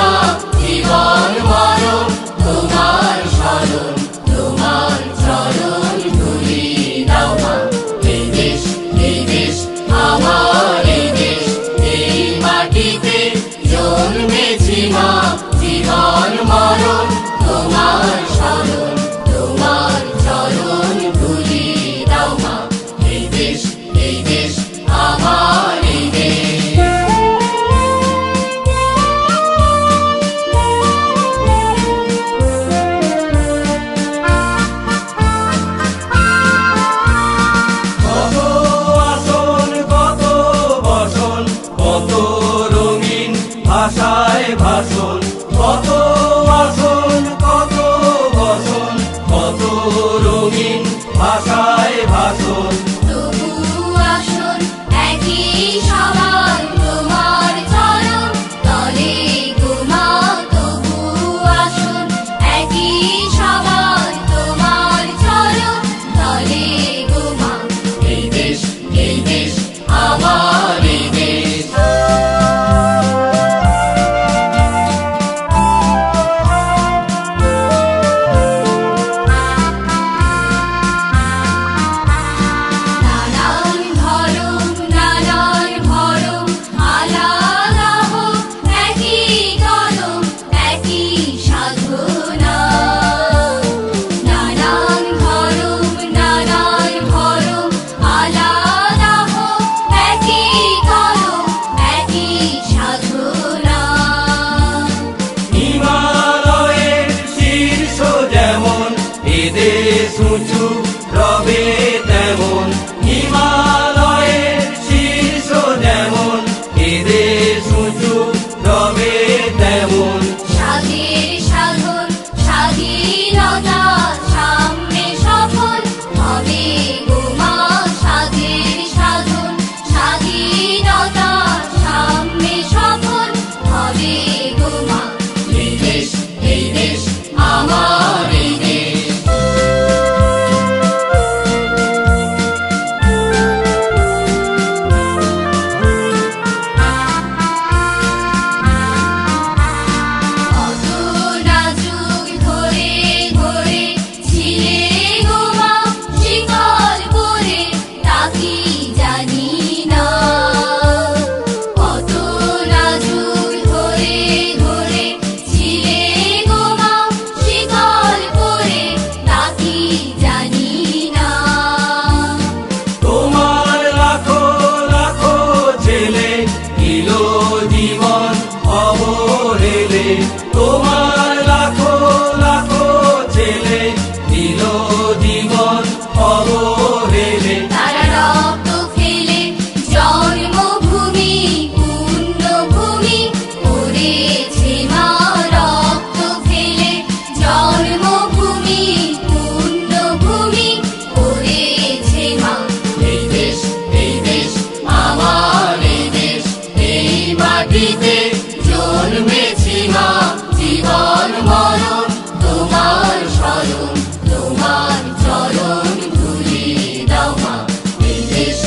সীমা, জীবন মরণ তোমার শরণ, তোমার চরণ ধুলি দাও মা। এই দেশ আমার, এই দেশ, এই মাটিতে জন্মেছি মা। জীবন মরণ তোমার শরণ, তোমার চরণ ধুলি দাও মা। এই দেশ আমার, এই দেশ। কত আসন, কত বসন, কত রঙিন ভাষায় ভাষণ, কত আসন, কত বসন, কত রঙিন ভাষায় ভাষণ। তবু আসন একই সবার তোমার চরণ তলে গো মা। তবু আসন একই সবার তোমার চরণ তলে গো মা। এই দেশ আমার, এই দেশ। নানান ধরম, নানান ভরম, আলাদা হোক একই কলম, একই সাধনা। নানান ধরম, নানান ভরম, আলাদা হোক একই কলম, একই সাধনা। হিমালয়ের শীর্ষ যেমন এদেশ উঁচু রবে তেমন। হিমালয়ের শীর্ষ যেমন এদেশ উঁচু রবে তেমন। স্বাধীর সাধন, স্বাধীনতা সামনে সফল হবে গো মা। স্বাধীর সাধন, স্বাধীনতা সামনে সফল হবে গো মা। এই দেশ আমার, এই দেশ। কত না যুগ ধরে ধরে ছিলে গো মা শিকল পরে, তা কি জানি না। কত না যুগ ধরে ধরে ছিলে গো মা শিকল পরে, তা কি জানি না। তোমার লাখো লাখো ছেলে দিল জীবন অবহেলে। তোমার লাখো লাখো ছেলে দিল জীবন অবহেলে। তারা রক্ত ফেলে জন্মভূমি পুণ্যভূমি করেছে মা। রক্ত ফেলে জন্মভূমি পুণ্যভূমি করেছে মা। এই দেশ আমার, এই দেশ, এই মাটিতে জন্মেছি মা। জীবন মরণ তোমার শরণ, তোমার চরণ ধুলি দাও মা। এই দেশ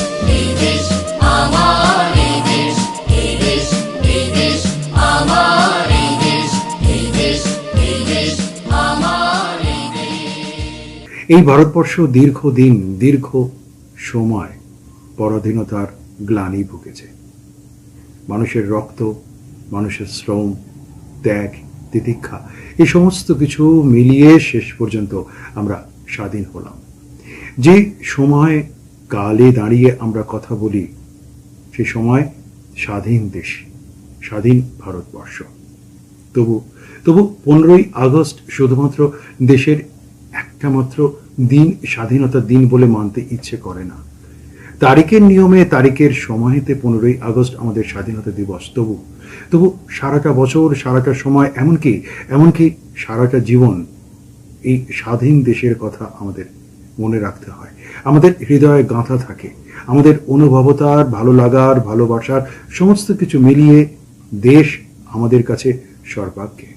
আমার, এই দেশ, এই দেশ আমার, এই দেশ, এই দেশ আমার, এই দেশ। এই ভারতবর্ষ দীর্ঘদিন, দীর্ঘ সময় পরাধীনতার গ্লানি ভুগেছে। মানুষের রক্ত, মানুষের শ্রম, ত্যাগ, তিতিক্ষা, এই সমস্ত কিছু মিলিয়ে শেষ পর্যন্ত আমরা স্বাধীন হলাম। যে সময় কালে দাঁড়িয়ে আমরা কথা বলি, সে সময় স্বাধীন দেশ, স্বাধীন ভারতবর্ষ। তবু 15ই আগস্ট শুধুমাত্র দেশের একটা মাত্র দিন, স্বাধীনতার দিন বলে মানতে ইচ্ছে করে না। তারিখের নিয়মে, তারিখের সময়তে 15ই আগস্ট আমাদের স্বাধীনতা দিবস। তবু সারাটা বছর, সারাটা সময়, এমনকি সারাটা জীবন এই স্বাধীন দেশের কথা আমাদের মনে রাখতে হয়। আমাদের হৃদয়ে গাঁথা থাকে। আমাদের অনুভবতার, ভালো লাগার, ভালোবাসার সমস্ত কিছু মিলিয়ে দেশ আমাদের কাছে সর্বাগ্রে।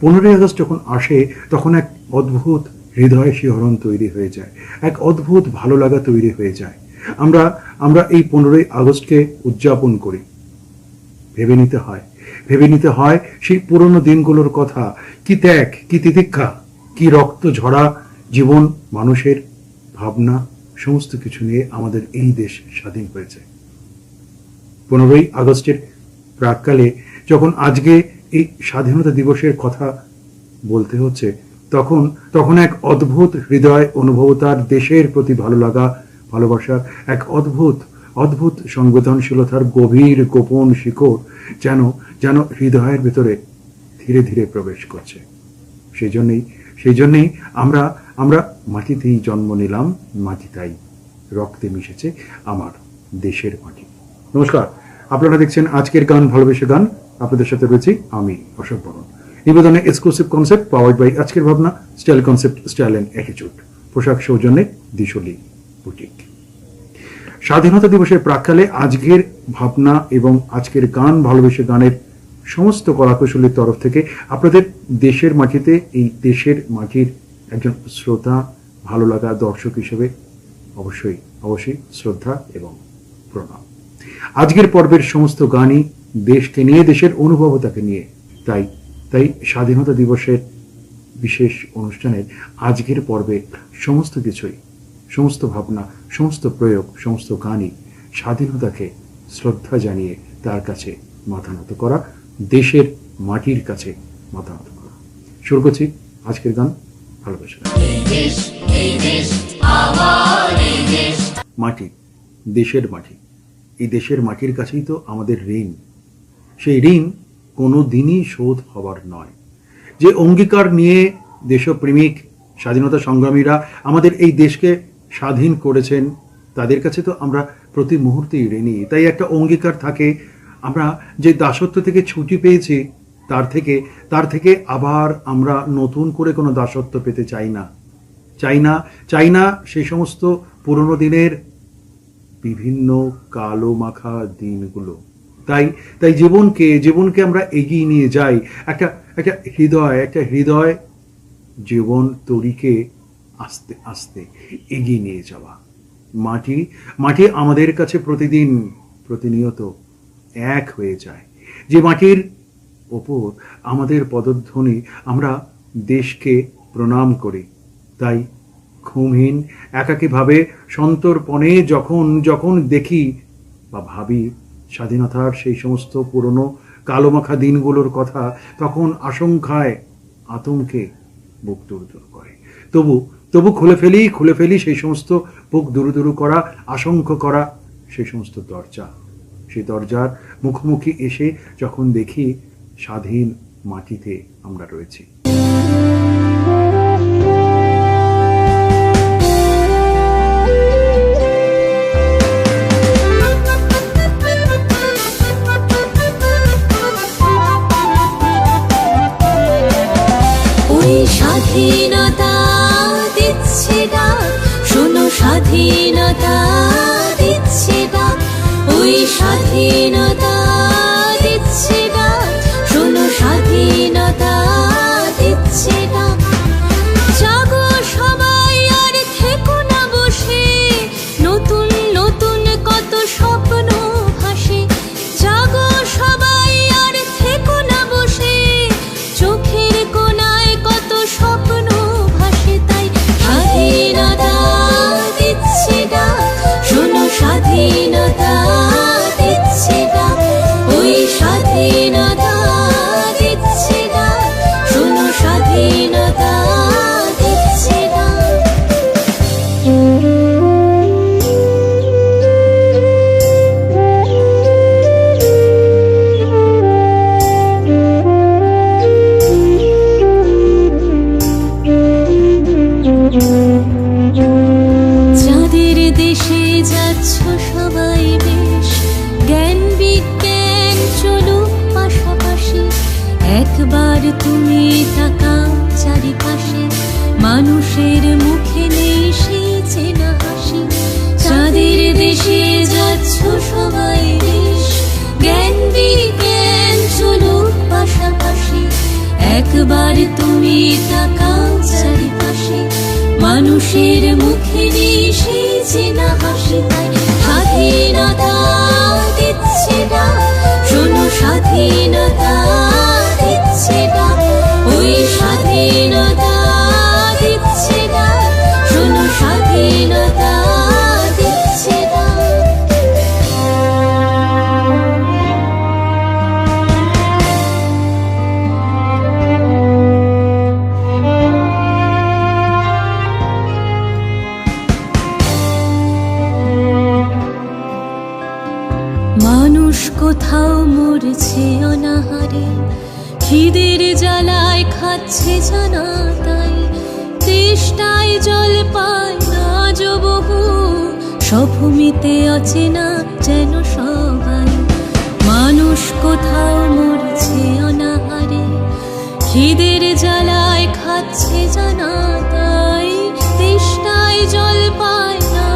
15ই আগস্ট যখন আসে, তখন এক অদ্ভুত হৃদয় শিহরণ তৈরি হয়ে যায়, এক অদ্ভুত ভালো লাগা তৈরি হয়ে যায়। আমরা এই 15ই আগস্টকে উদযাপন করি। ভেবে নিতে হয় ভেবে নিতে হয় সেই পুরনো দিনগুলোর কথা। কি ত্যাগ, কি তিতিক্ষা, কি রক্ত ঝরা জীবন, মানুষের ভাবনা, সমস্ত কিছু নিয়ে আমাদের এই দেশ স্বাধীন হয়েছে। 15ই আগস্টের প্রাক্কালে যখন আজকে এই স্বাধীনতা দিবসের কথা বলতে হচ্ছে, তখন এক অদ্ভুত হৃদয় অনুভবতার, দেশের প্রতি ভালো লাগা, ভালোবাসার এক অদ্ভুত সংবেদনশীলতার গভীর গোপন শিকড় যেন হৃদয়ের ভেতরে ধীরে ধীরে প্রবেশ করছে। সেই জন্যেই আমরা মাটিতেই জন্ম নিলাম, মাটিটাই রক্তে মিশেছে আমার দেশের মাটি। নমস্কার, আপনারা দেখছেন আজকের গান, ভালোবেসে গান। আপনাদের সাথে রয়েছি আমি অশোক বরণ। নিবেদনে এক্সক্লুসিভ কনসেপ্ট পাওয়ার্ড বাই আজকের ভাবনা, style concept, style and attitude. পোশাক সৌজন্যে দিশলি বুটিক। স্বাধীনতা দিবসের প্রাক্কালে আজকের ভাবনা এবং আজকের গান, ভালোবেসে গানের সমস্ত কলাকুশলীর তরফ থেকে আপনাদের দেশের মাটিতে, এই দেশের মাটির একজন শ্রোতা, ভালো লাগা দর্শক হিসেবে অবশ্যই শ্রদ্ধা এবং প্রণাম। আজকের পর্বের সমস্ত গানই দেশকে নিয়ে, দেশের অনুভবতাকে নিয়ে। তাই স্বাধীনতা দিবসের বিশেষ অনুষ্ঠানের আজকের পর্বে সমস্ত কিছুই, সমস্ত ভাবনা, সমস্ত প্রয়োগ, সমস্ত গানই স্বাধীনতাকে শ্রদ্ধা জানিয়ে তার কাছে মাথা নত করা, দেশের মাটির কাছে মাথা নত করা। শুরু করছি আজকের গান, ভালোবাসা। মাটি, দেশের মাটি, এই দেশের মাটির কাছেই তো আমাদের ঋণ। সেই ঋণ কোনো দিনই শোধ হবার নয়। যে অঙ্গীকার নিয়ে দেশপ্রেমিক স্বাধীনতা সংগ্রামীরা আমাদের এই দেশকে স্বাধীন করেছেন, তাদের কাছে তো আমরা প্রতি মুহূর্তেই ঋণী। তাই একটা অঙ্গীকার থাকে, আমরা যে দাসত্ব থেকে ছুটি পেয়েছি তার থেকে আবার আমরা নতুন করে কোনো দাসত্ব পেতে চাই না সেই সমস্ত পুরনো দিনের বিভিন্ন কালো মাখা দিনগুলো। তাই জীবনকে আমরা এগিয়ে নিয়ে যাই, একটা হৃদয় জীবন তরিকে আস্তে আস্তে এগিয়ে নিয়ে যাওয়া। মাটি আমাদের কাছে প্রতিনিয়ত এক হয়ে যায়। যে মাটির ওপর আমাদের পদধ্বনি, আমরা দেশকে প্রণাম করি। তাই ঘুমহীন একাকীভাবে সন্তর্পণে যখন দেখি বা ভাবি স্বাধীনতার সেই সমস্ত পুরনো কালোমাখা দিনগুলোর কথা, তখন আশঙ্কায় আতঙ্কে বুক দুরুদুরু করে। তবু খুলে ফেলি সেই সমস্ত বুক দুরুদুরু করা, আশঙ্কা করা সেই সমস্ত দরজা। সেই দরজার মুখোমুখি এসে যখন দেখি স্বাধীন মাটিতে আমরা রয়েছি। স্বাধীনতা দিচ্ছে ডাক, শোনো স্বাধীনতা দিচ্ছে ডাক, ওই স্বাধীনতা দিচ্ছে ডাক, শোনো স্বাধীনতা দিচ্ছে ডাক। জাগো সবাই আর থেকো না বসে, নতুন নতুন কত স্বপ্ন ভাসে। জাগো সবাই আর থেকো না বসে, চোখের কোনায় কত স্বপ্ন ভাসে। তাই স্বাধীনতা দিচ্ছে ডাক, শোনো স্বাধীনতা দিচ্ছে ডাক, ওই স্বাধীনতা দিচ্ছে ডাক, শোনো স্বাধীনতা দিচ্ছে ডাক। যাদের দেশে যাচ্ছ সবাই বেশ, জ্ঞান বিজ্ঞান চলুক পাশাপাশি। একবার তুমি তাকাও চারিপাশে, মানুষের মুখে নেই সেই চেনা হাসি। যাদের দেশে যাচ্ছ সবাই বেশ, জ্ঞান বিজ্ঞান চলুক পাশাপাশি। একবার তুমি তাকাও চারিপাশে, মানুষের মুখে নেই সেই চেনা হাসি। তাই স্বাধীনতা দিচ্ছে ডাক, শোনো স্বাধীনতা স্বাধীনতা দিচ্ছে ডাক, ওই স্বাধীনতা দিচ্ছে ডাক, শোনো স্বাধীনতা দিচ্ছে ডাক। মানুষ কোথাও মরছে অনাহারে, খিদের জ্বালায় খাচ্ছে জানা তাই, তেষ্টায় জল পায় না বহু, সভূমিতে অচেনা যেন সবাই। মানুষ কোথাও মরছে অনাহারে, খিদের জ্বালায় খাচ্ছে জানা তাই, তেষ্টায় জল পায় না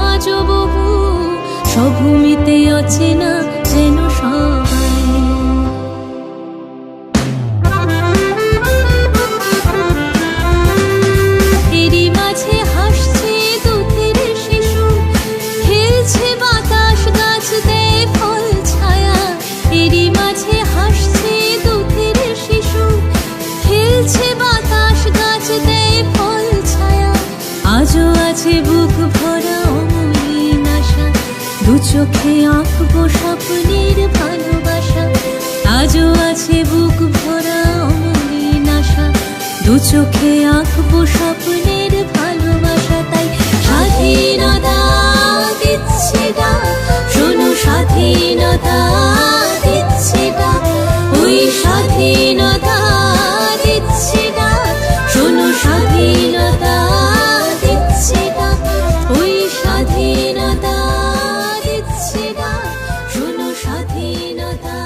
বহু, সভূমিতে অচেনা যেন সবাই। এরই মাঝে হাসছে দুধের শিশু, খেলছে বাতাস গাছতে ফল ছায়া, এরই মাঝে হাসছে দুধের শিশু, খেলছে বাতাস গাছতে ফল ছায়া। আজও আছে বুক ভরা অমলিন আশা, দু চোখে আঁকবো স্বপ্নের ভালোবাসা। আজও আছে বুক ভরা অমলিন আশা, দু চোখে আঁকবো স্বপ্নের ভালোবাসা। তাই স্বাধীনতা দিচ্ছে ডাক, শোনো স্বাধীনতা দিচ্ছে ডাক, ওই স্বাধীনতা দিচ্ছে ডাক, শোনো স্বাধীনতা দিচ্ছে ডাক, ওই স্বাধীনতা দিচ্ছে ডাক, শোনো স্বাধীনতা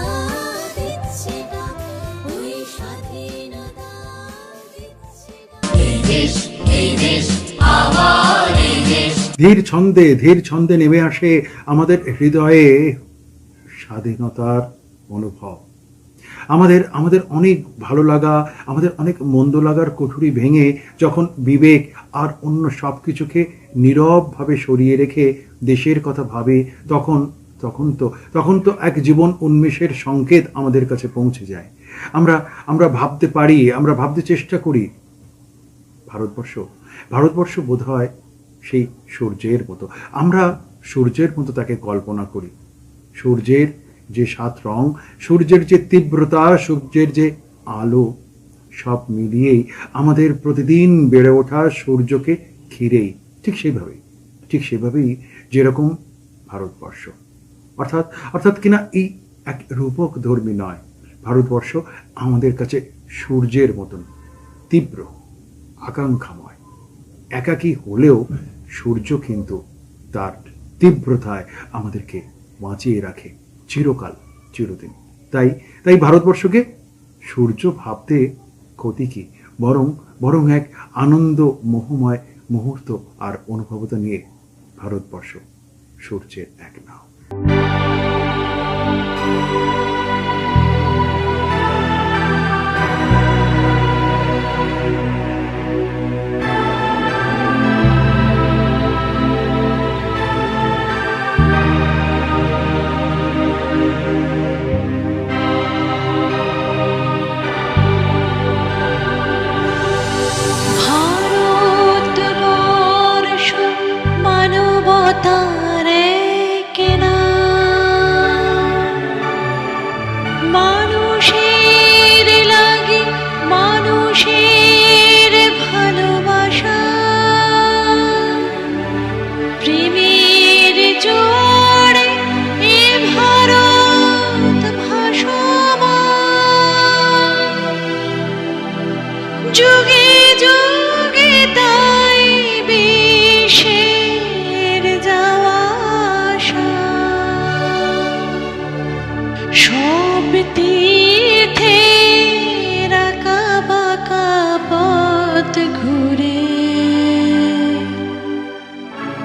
দিচ্ছে ডাক, ওই স্বাধীনতা দিচ্ছে ডাক। এই দেশ, এই দেশ আমার এই দেশ। ধীর ছন্দে নেমে আসে আমাদের হৃদয়ে স্বাধীনতার অনুভব। আমাদের অনেক ভালো লাগা, আমাদের অনেক মন্দ লাগার কুঠুরি ভেঙে যখন বিবেক আর অন্য সব কিছুকে নীরবভাবে সরিয়ে রেখে দেশের কথা ভাবে, তখন তো এক জীবন উন্মেষের সংকেত আমাদের কাছে পৌঁছে যায়। আমরা ভাবতে পারি, আমরা ভাবতে চেষ্টা করি, ভারতবর্ষ বোধহয় সেই সূর্যের মতো। আমরা সূর্যের মতো তাকে কল্পনা করি। সূর্যের যে 7 রং, সূর্যের যে তীব্রতা, সূর্যের যে আলো, সব মিলিয়েই আমাদের প্রতিদিন বেড়ে ওঠা সূর্যকে ঘিরেই ঠিক সেভাবেই যেরকম ভারতবর্ষ, অর্থাৎ কিনা এই এক রূপক ধর্মী নয়, ভারতবর্ষ আমাদের কাছে সূর্যের মতন তীব্র, আকাঙ্ক্ষাময়। একাকী হলেও সূর্য কিন্তু তার তীব্রতায় আমাদেরকে বাঁচিয়ে রাখে চিরদিন। তাই ভারতবর্ষকে সূর্য ভাবতে ক্ষতি কি, বরং এক আনন্দ মোহময় মুহূর্ত আর অনুভবতা নিয়ে ভারতবর্ষ সূর্যের এক নাও।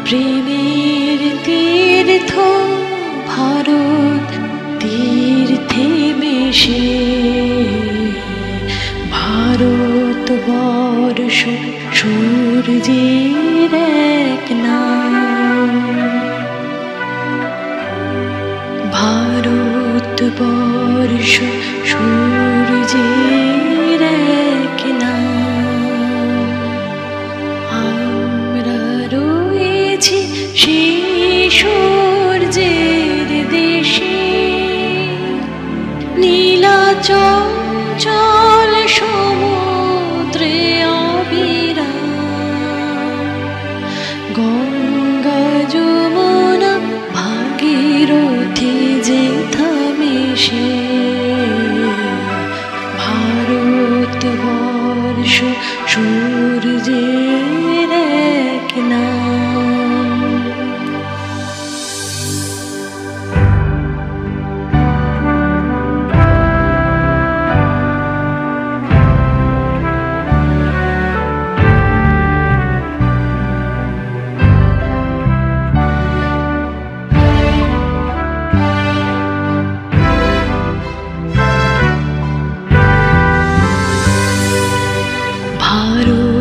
প্রেমের তীর্থ ভারত তীর্থে মিশে, ভারতবর্ষ সূর্যের এক নাম, ভারতবর্ষ সেই সূর্যের দেশে নীলাচঞ্চল সমুদ্রে অবিরাম, গঙ্গা যমুনা ভাগীরথী যেথা মিশে, ভারতবর্ষ সূর্যের এক নাম।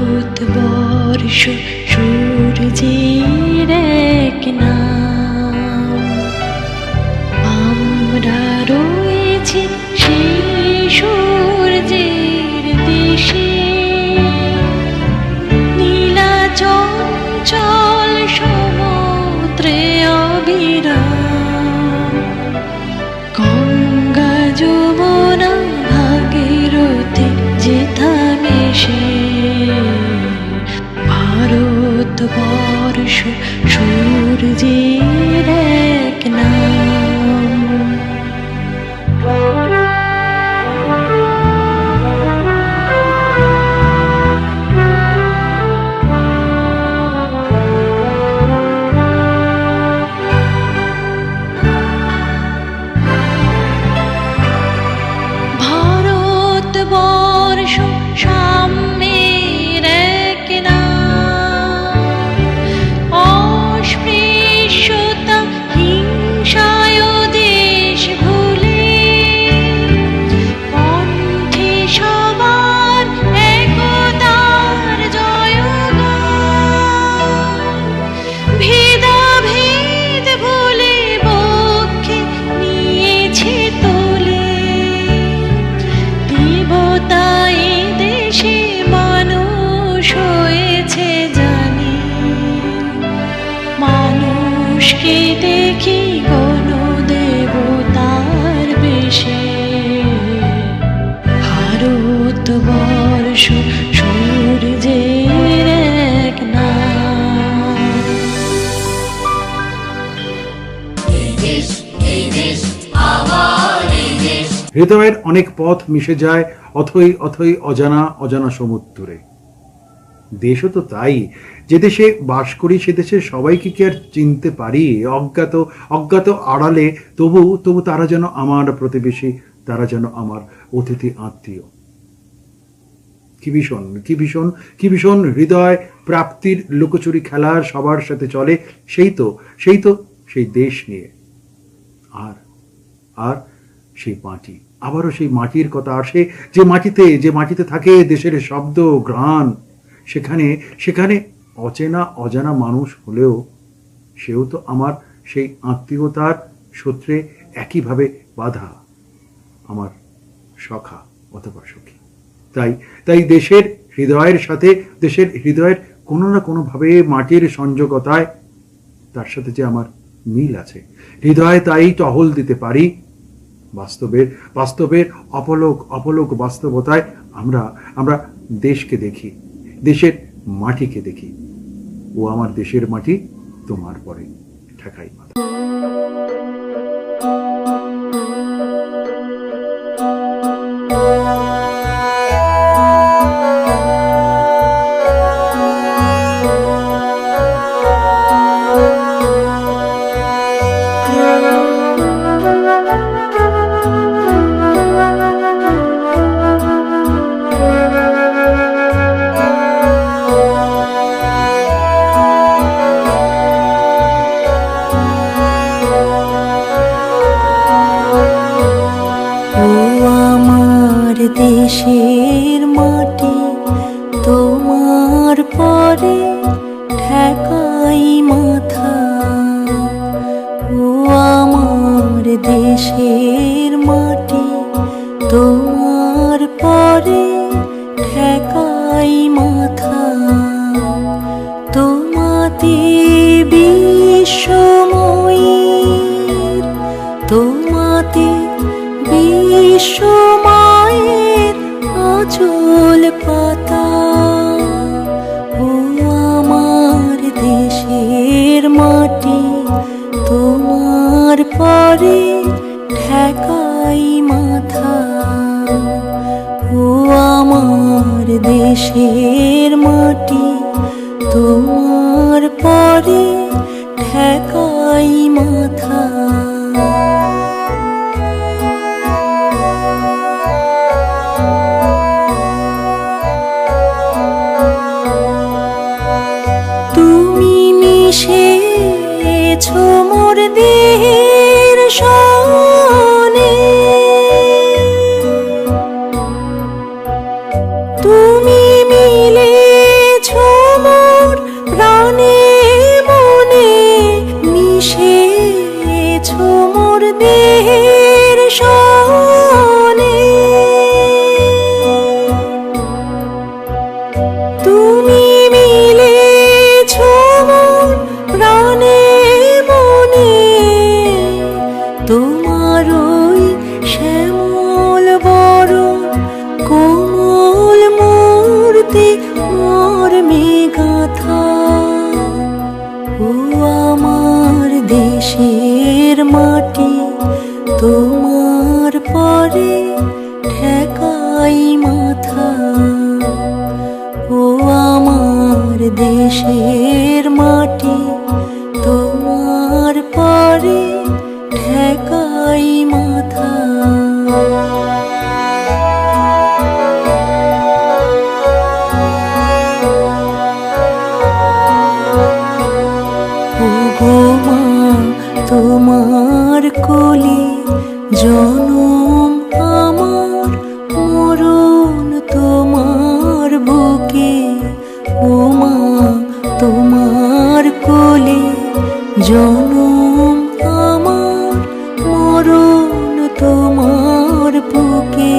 ভারতবর্ষ সূর্যের এক নাম, আমরা রয়েছি সেই সূর্যের দেশে, নীলাচঞ্চল সমুদ্রে অবিরাম, গঙ্গা যমুনা ভাগীরথী যেথা মিশে, ভারতবর্ষ সূর্যের এক নাম। ভারতবর্ষ সাম্যের এক নাম, অস্পৃশ্যতা হিংসায় দেশ ভুলে, কণ্ঠে সবার একতার জয়গান, ভেদাভেদ ভুলে বক্ষে নিয়েছে তোলে, দেবতা এ দেশে মানুষ হয়েছে জানি, মানুষকে দেখি কোন দেবতার বেশে, ভারতবর্ষ সূর্যের এক নাম। এই দেশ, এই দেশ, আমার এই দেশ। হৃদয়ের অনেক পথ মিশে যায় অথই অথই অজানা অজানা সমুদ্রে। দেশও তো তাই, যে দেশে বাস করি সে দেশে সবাইকে কি আর চিনতে পারি? অজ্ঞাত অজ্ঞাত আড়ালে তবু তবু তারা যেন আমার প্রতিবেশী, তারা যেন আমার অতিথি আত্মীয়। কি ভীষণ কি ভীষণ কি ভীষণ হৃদয় প্রাপ্তির লুকোচুরি খেলার সবার সাথে চলে, সেই তো সেই দেশ নিয়ে। আর আর সেই মাটি, আবারও সেই মাটির কথা আসে, যে মাটিতে থাকে দেশের শব্দ ঘ্রাণ। সেখানে সেখানে অচেনা অজানা মানুষ হলেও সেও তো আমার সেই আত্মীয়তার সূত্রে একইভাবে বাঁধা, আমার সখা অথবা সখী। তাই দেশের হৃদয়ের সাথে, দেশের হৃদয়ের কোনো না কোনোভাবে মাটির সংযোগতায় তার সাথে যে আমার মিল আছে, হৃদয়ে তাই টহল দিতে পারি। বাস্তবের অপলোক বাস্তবতায় আমরা দেশকে দেখি, দেশের মাটিকে দেখি। ও আমার দেশের মাটি, তোমার পরে ঠেকাই মাথা। দেশের মাটি তোমার পরে ঠেকাই মাথা, ও আমার দেশের মাটি তোমার পরে ঠেকাই মাথা, তোমাতে আঁচল পাতা। ও আমার দেশের মাটি, তোমার পরে ঠেকাই মাথা। ও আমার দেশের মাটি, তোমার পরে ঠেকাই মাথা। তুমি মিশেছ মোর দেহের সনে, তুমি মিলেছ মোর প্রাণে মনে, মিশেছ মোর দেহের সনে। তুমি মিলেছ মোর প্রাণে মনে, তোমার ওই শ্যামল বরণ কোমল মূর্তি মর্মে গাঁথা। ও আমার দেশের মাটি, তোমার পরে ঠেকাই মাথা। ও আমার দেশের মাটি, তোমার পরে ঠেকাই মাথা। ও গো মা, তোমার কোলে জনম আমার, মরণ তোমার বুকে। ও মা, তোমার কোলে জনম আমার, মরণ তোমার বুকে।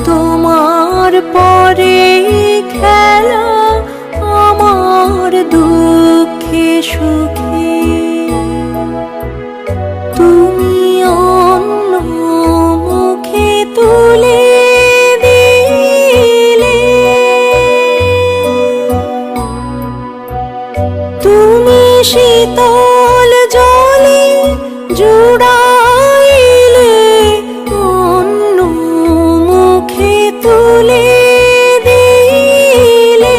তোমার পরে খেলা আমার দুঃখে সুখে, তুমি অন্য মুখে তুলে দিলে। তুমি শীতল জলে জুড়াইলে, অন্য মুখে তুলে দিলে।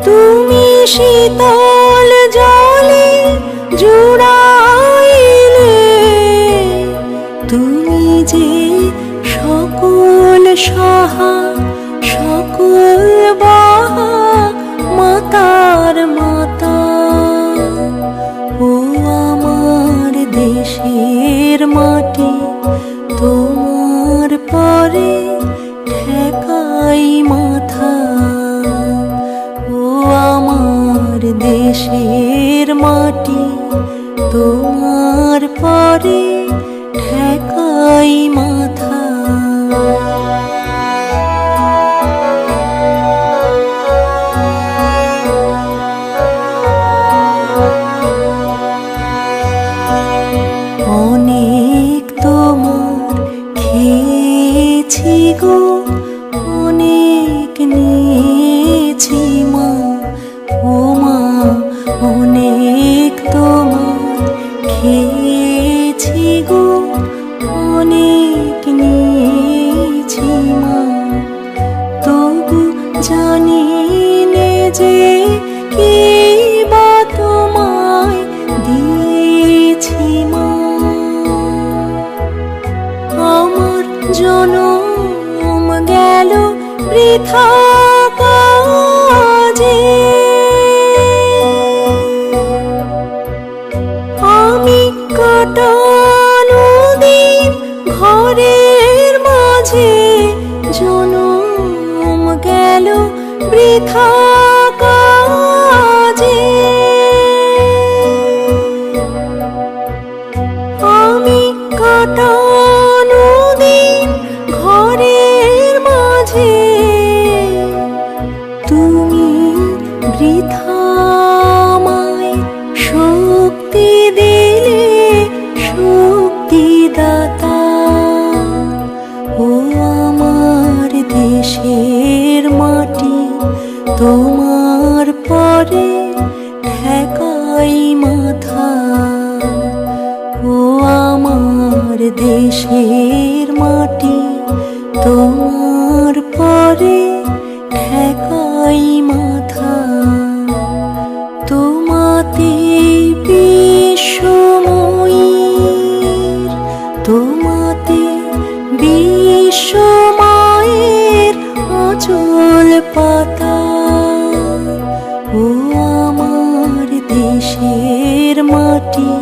তুমি শীতল জলে জুড়াইলে, তুমি যে সকল সহা সকল বাহা মাতার মাতা। ও আমার দেশের মাটি, তোমার পরে ঠেকাই মাথা। ও আমার দেশের মাটি, তোমার পরে ঠেকাই মাথা। অনেক তোমার খেয়েছি গো, অনেক নিয়েছি মা। ও মা, অনেক তোমার খেয়েছি গো, অনেক নিয়েছি মা। তবু জানি নে যে কি বা তোমায় দিয়েছি মা। আমার জনম গেল বৃথা কাজে, আমি কাটানো দিন ঘরের মাঝে, জনম গেল বৃথা কাজে। আমি কাটানো দিন ঘরের মাঝে, তুমি বৃথা আমায় শক্তি দিলে, শক্তি দাতা, ও আমার দেশের মাটি, তোমার পরে ঠেকাই মাথা। ও আমার দেশের মাটি, তোমার পরে ঠেকাই মাথা। তোমাতে বিশ্বময়ীর, তোমাতে বিশ্বমায়ের আঁচল পাতা। ও আমার দেশের মাটি,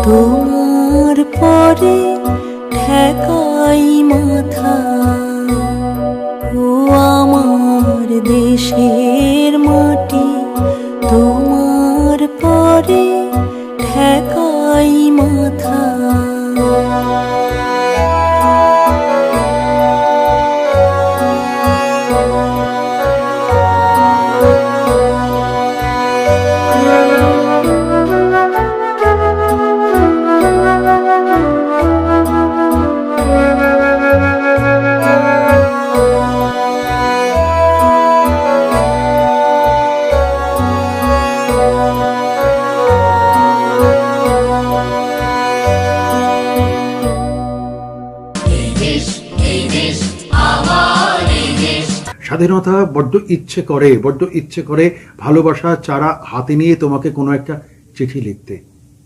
তোমার পরে ঠেকাই মাথা। ও আমার দেশের মাটি, তোমার পরে ঠেকাই মাথা। স্বাধীনতা বড্ড ইচ্ছে করে ভালোবাসা চারা হাতে নিয়ে তোমাকে কোনো একটা চিঠি লিখতে।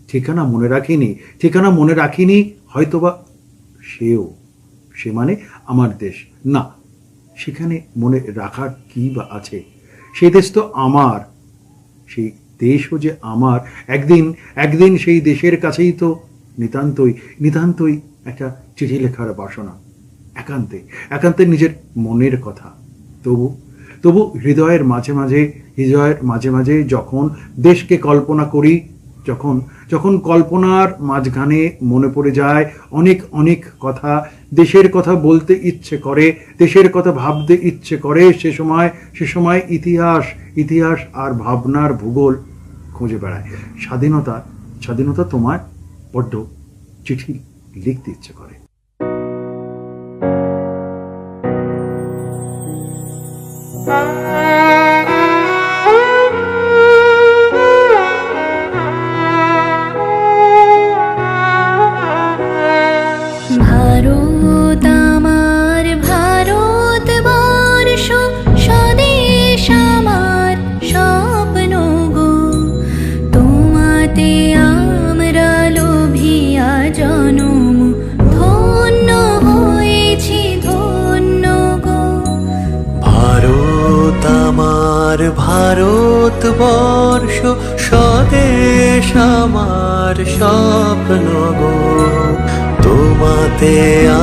ঠিকানা মনে রাখিনি হয়তোবা সে মানে আমার দেশ না, সেখানে মনে রাখার কি বা আছে? সেই দেশ তো আমার, সেই দেশও যে আমার। একদিন সেই দেশের কাছেই তো নিতান্তই একটা চিঠি লেখার বাসনা, একান্তে নিজের মনের কথা। তবু হৃদয়ের মাঝে মাঝে যখন দেশকে কল্পনা করি, যখন কল্পনার মাঝখানে মনে পড়ে যায় অনেক কথা, দেশের কথা বলতে ইচ্ছে করে, দেশের কথা ভাবতে ইচ্ছে করে, সে সময় ইতিহাস আর ভাবনার ভূগোল খুঁজে বেড়ায়। স্বাধীনতা তোমায় বড্ড চিঠি লিখতে ইচ্ছে করে। ভারত আমার ভারতবর্ষ, স্বদেশ আমার স্বপ্ন গো। তোমাতে আমরা লোভিয়া জনম, ধন্য হয়েছি ধন্য গো। ভারত আমার ভারতবর্ষ, স্বদেশ আমার স্বপ্ন গো। তোমাতে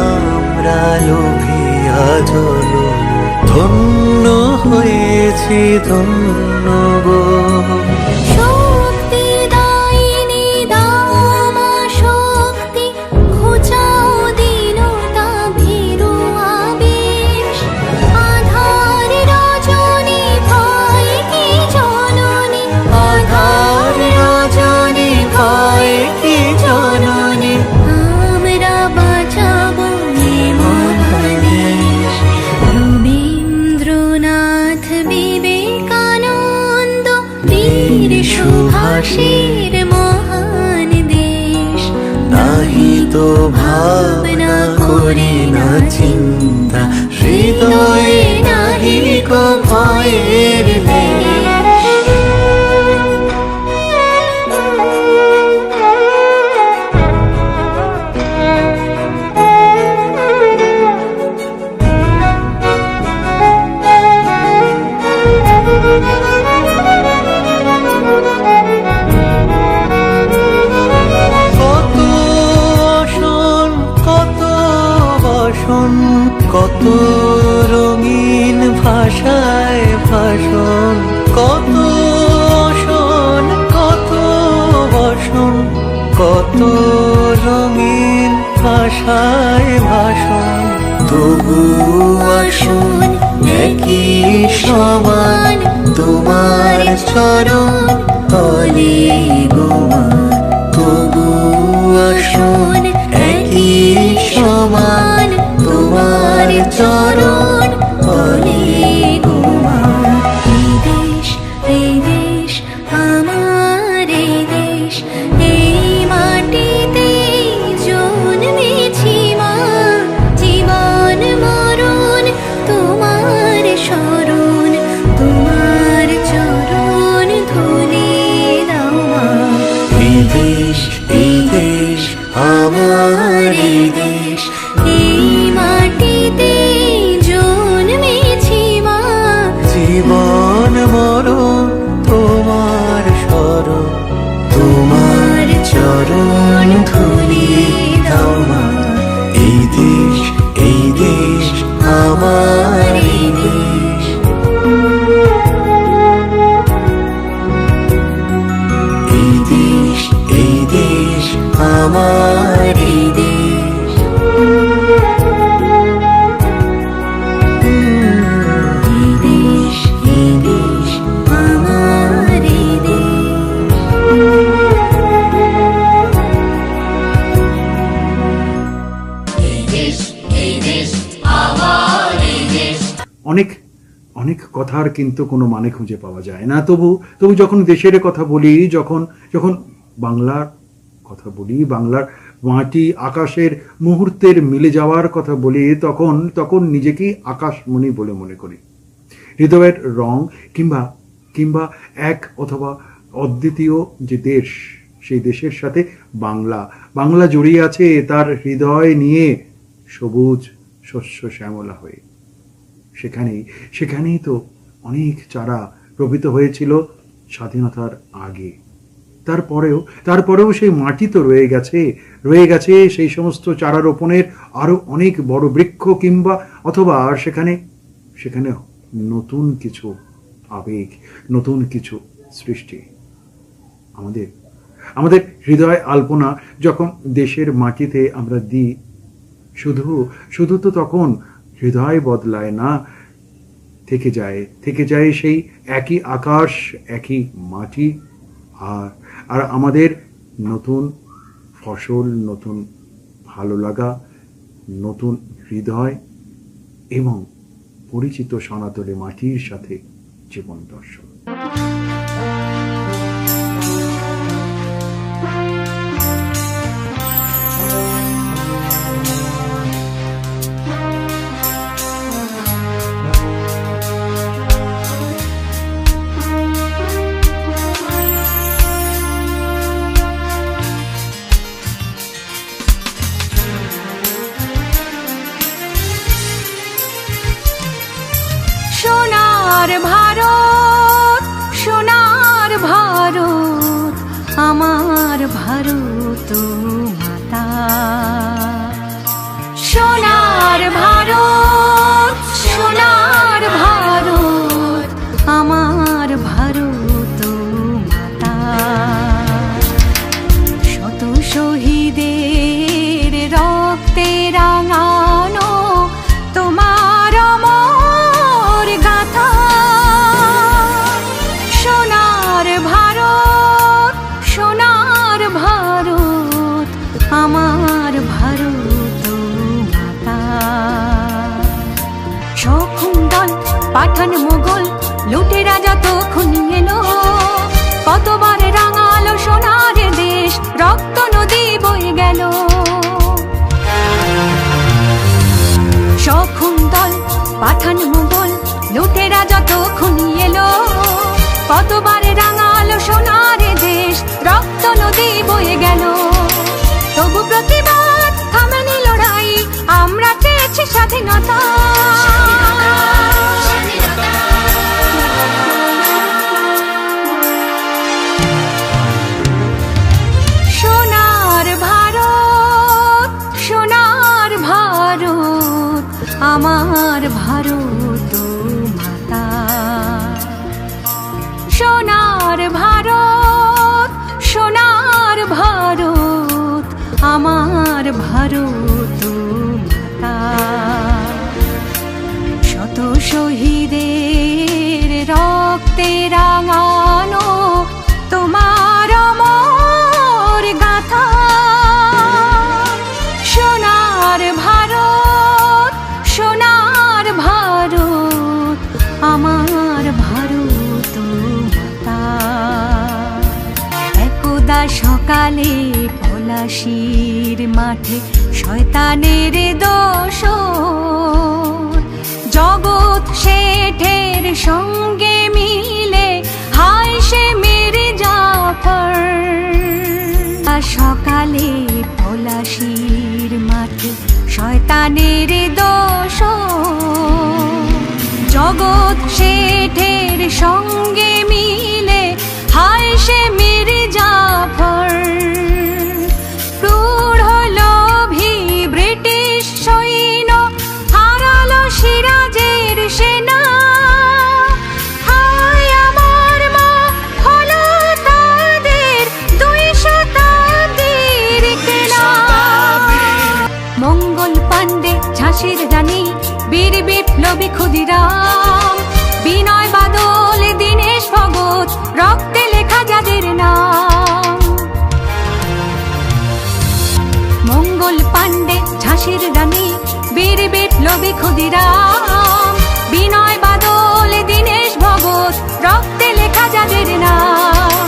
আমরা লোভিয়া জনম, ধন্য হয়েছি ধন্য গো। শক্তি দায়িনী দামা শক্তি, ঘুচাও দীনতা ভীরু আবেশ। আধার রজনী ভয় কি জননী, আধার রজনী ভয় কি জননী। আমরা বাঁচাবো এ মহাদেশ। রবীন্দ্রনাথ বিবেকানন্দ বীর সুভাষের মহান দেশ। নাহি তো ভাবনা করি না চিন্তা, হৃদয়ে নাহি কো ভয়ের লেশ। কত রঙিন ভাষায় ভাষণ, কত আসন কত বসন, কত রঙিন ভাষায় ভাষণ। তবু আসুন একই সমান, তোমার চরণ তলে গোমা। তবু আসুন একই চরণ বলে গো মা। এই দেশ আমার এই দেশ, এই মাটিতে জন্মেছি মা। জীবন মরণ তোমার শরণ, তোমার চরণ ধুলি দাও মা। এই দেশ আমার এই দেশ, এই মাটিতে জন্মেছি মা। জীবন মরণ তোমার শরণ, তোমার চরণ ধুলি দাও মা। এই দেশ আমার এই দেশ। এই দেশ আমার এই দেশ। এই দেশ আমার এই দেশ। অনেক অনেক কথার কিন্তু কোনো মানে খুঁজে পাওয়া যায় না। তবু যখন দেশের কথা বলি, যখন বাংলার কথা বলি, বাংলার মাটি আকাশের মুহূর্তের মিলে যাওয়ার কথা বলি, তখন নিজেকেই আকাশমণি বলে মনে করি। হৃদয়ের রং কিংবা এক অথবা অদ্বিতীয় যে দেশ, সেই দেশের সাথে বাংলা জড়িয়ে আছে তার হৃদয় নিয়ে, সবুজ শস্য শ্যামলা হয়ে। সেখানেই তো অনেক চারা রোপিত হয়েছিল স্বাধীনতার আগে। তারপরেও সেই মাটি তো রয়ে গেছে সেই সমস্ত চারা রোপণের আরো অনেক বড় বৃক্ষ, কিংবা অথবা সেখানে নতুন কিছু আবেগ, নতুন কিছু সৃষ্টি। আমাদের হৃদয় আলপনা যখন দেশের মাটিতে আমরা দিই, শুধু তো তখন হৃদয় বদলায় না, থেকে যায় সেই একই আকাশ, একই মাটি, আর আমাদের নতুন ফসল, নতুন ভালো লাগা, নতুন হৃদয় এবং পরিচিত সনাতনী মাটির সাথে জীবন দর্শন। সোনার ভারত আমার ভারত মাতা। সোনার ভারত আমার ভারত মাতা। শত শহীদের রক্তে রাঙানো তোমার অমর গাথা। সোনার ভারত আমার ভারত মাতা। শকুন্তল পাঠান মোগল লুটেরা যত খুনি এলো, কতবার রাঙালো সোনার দেশ, রক্ত নদী বয়ে গেল। শকুন্তল পাঠান মোগল লুটেরা যত খুনি এলো, কতবার রাঙালো সোনার দেশ, রক্ত নদী বয়ে গেল। তবু প্রতিবাদ থামেনি লড়াই, আমরা চেয়েছি স্বাধীনতা। সোনার ভারত আমার ভারত মাতা। সোনার ভারত আমার ভারত মাতা। শত শহীদের রক্তে রাঙানো তোমার অমর গাথা। সোনার ভারত সকালে পলাশির মাঠে শয়তানের দোসর, জগৎ শেঠের সঙ্গে মিলে হায় সে মেরে জাফর। সকালে পলাশির মাঠে শয়তানের দোসর, জগৎ শেঠের সঙ্গে মিলে হায় সে মেরে জাফর। প্রৌঢ় লোভী ব্রিটিশ সৈন্য হারালো সিরাজের সেনা, হায় আমার মা হলো তাদের 2 শতাব্দীর কেনা। মঙ্গল পাণ্ডে ঝাঁসির রানী, বীর বিপ্লবী ক্ষুদিরাম, বিনয় বাদল দীনেশ ভগত, রক্তে লেখা যাদের নাম। মঙ্গল পাণ্ডে ঝাঁসির রানী, বীর বিপ্লবী ক্ষুদিরাম, বিনয় বাদল দীনেশ ভগত, রক্তে লেখা যাদের নাম।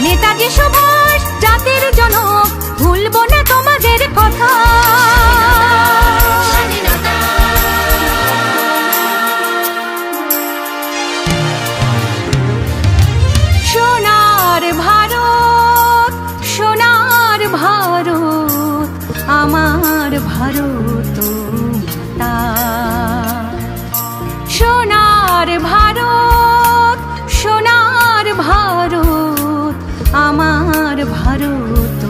নেতাজি সুভাষ জাতির জনক, ভুলবো না তোমাদের কথা। সোনার ভারত, সোনার ভারত, আমার ভারত মাতা। সোনার ভারত, সোনার ভারত, আমার ভারত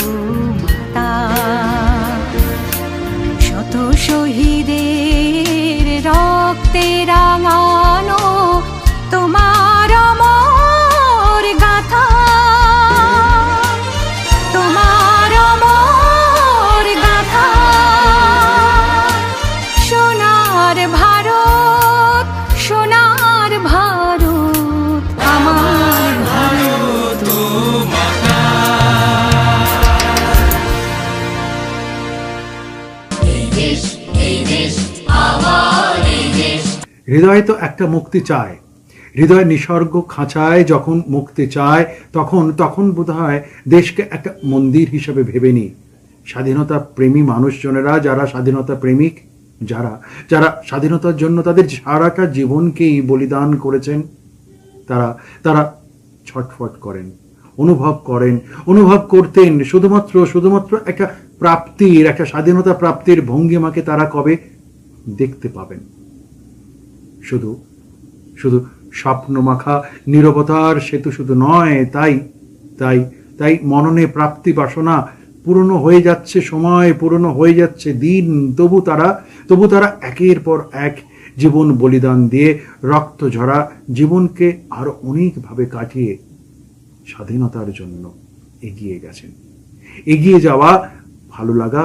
মাতা। শত শহীদের রক্তে রাঙানো তোমার অমর গাথা, তোমার অমর গাথা। সোনার ভারত, সোনার ভারত, আমার ভারত মাতা। এই দেশ, এই দেশ, আমার এই দেশ। হৃদয় তো একটা মুক্তি চায়, হৃদয় নিসর্গ খাঁচায় যখন মুক্তি চায়, তখন তখন বোধহয় দেশকে একটা মন্দির হিসেবে ভেবে নিই। স্বাধীনতা প্রেমী মানুষজনেরা, যারা স্বাধীনতা প্রেমিক, যারা যারা স্বাধীনতার জন্য তাদের সারাটা জীবনকেই বলিদান করেছেন, তারা তারা ছটফট করেন, অনুভব করতেন শুধুমাত্র একটা প্রাপ্তির, একটা স্বাধীনতা প্রাপ্তির ভঙ্গিমাকে তারা কবে দেখতে পাবেন। শুধু শুধু স্বপ্নমাখা নীরবতার সেতু শুধু নয়, তাই তাই তাই মননে প্রাপ্তি বাসনা পুরনো হয়ে যাচ্ছে, সময় পুরনো হয়ে যাচ্ছে দিন, তবু তারা একের পর এক জীবন বলিদান দিয়ে রক্ত ঝরা জীবনকে আরো অনেকভাবে কাটিয়ে স্বাধীনতার জন্য এগিয়ে গেছেন। এগিয়ে যাওয়া, ভালো লাগা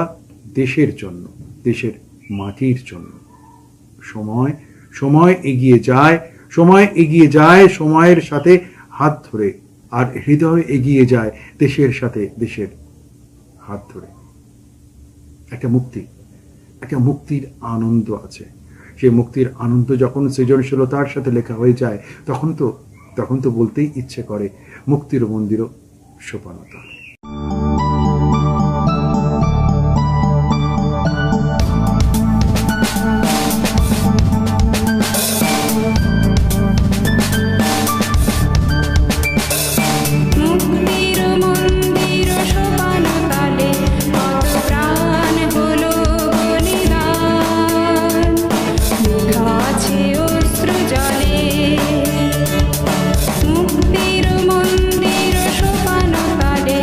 দেশের জন্য, দেশের মাটির জন্য। সময় এগিয়ে যায়, সময়ের সাথে হাত ধরে, আর হৃদয় এগিয়ে যায় দেশের সাথে দেশের হাত ধরে। একটা মুক্তির আনন্দ আছে। সেই মুক্তির আনন্দ যখন সৃজনশীলতার সাথে লেখা হয়ে যায়, তখন তো বলতেই ইচ্ছে করে মুক্তির মন্দির সোপানতা। মুক্তির মন্দির সোপান তালে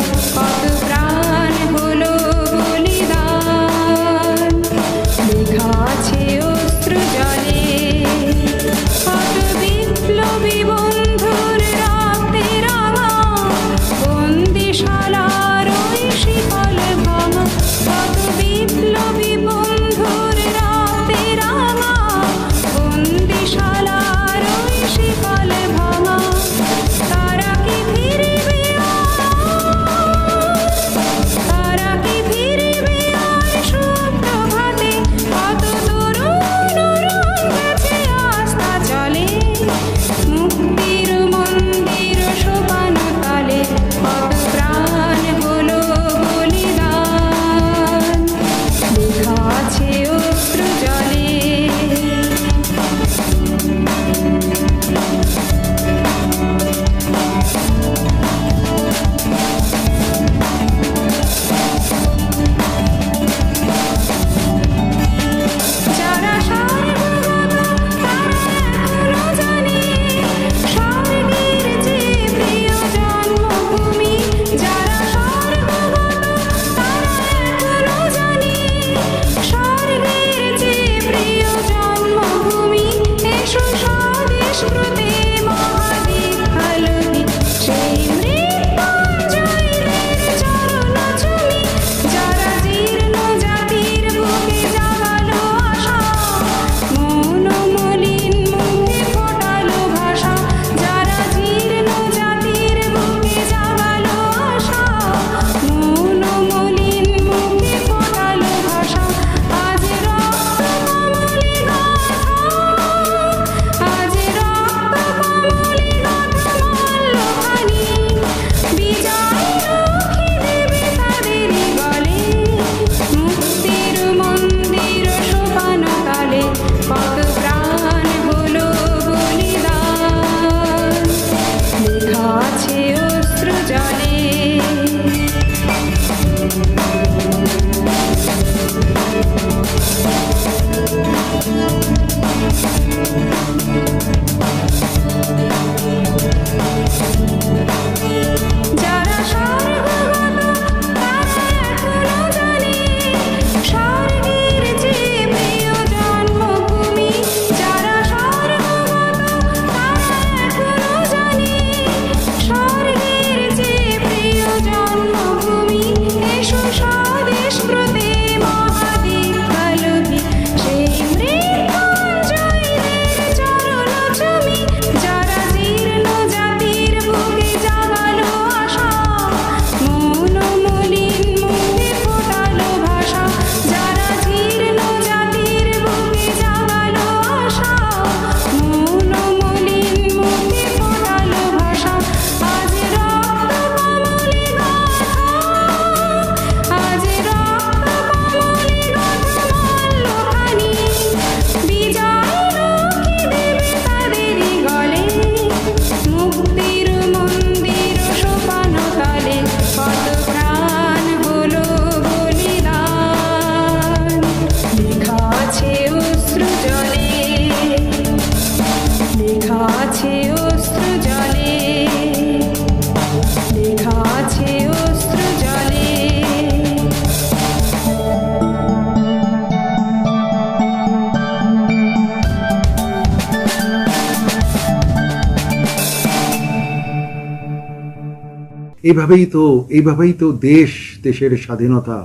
এইভাবেই তো দেশের স্বাধীনতা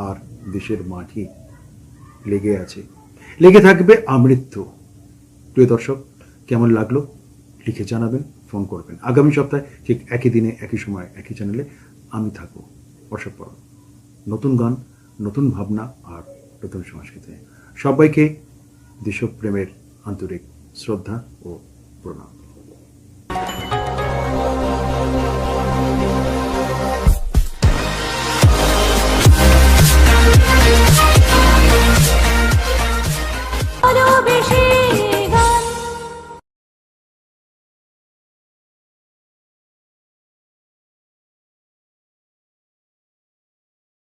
আর দেশের মাটি লেগে আছে, লেগে থাকবে আমৃত্যু। প্রিয় দর্শক, কেমন লাগলো লিখে জানাবেন, ফোন করবেন। আগামী সপ্তাহে ঠিক একই দিনে একই সময় একই চ্যানেলে আমি থাকবো। অসপর নতুন গান, নতুন ভাবনা আর নতুন সংস্কৃতি। সবাইকে দেশপ্রেমের আন্তরিক শ্রদ্ধা ও প্রণাম।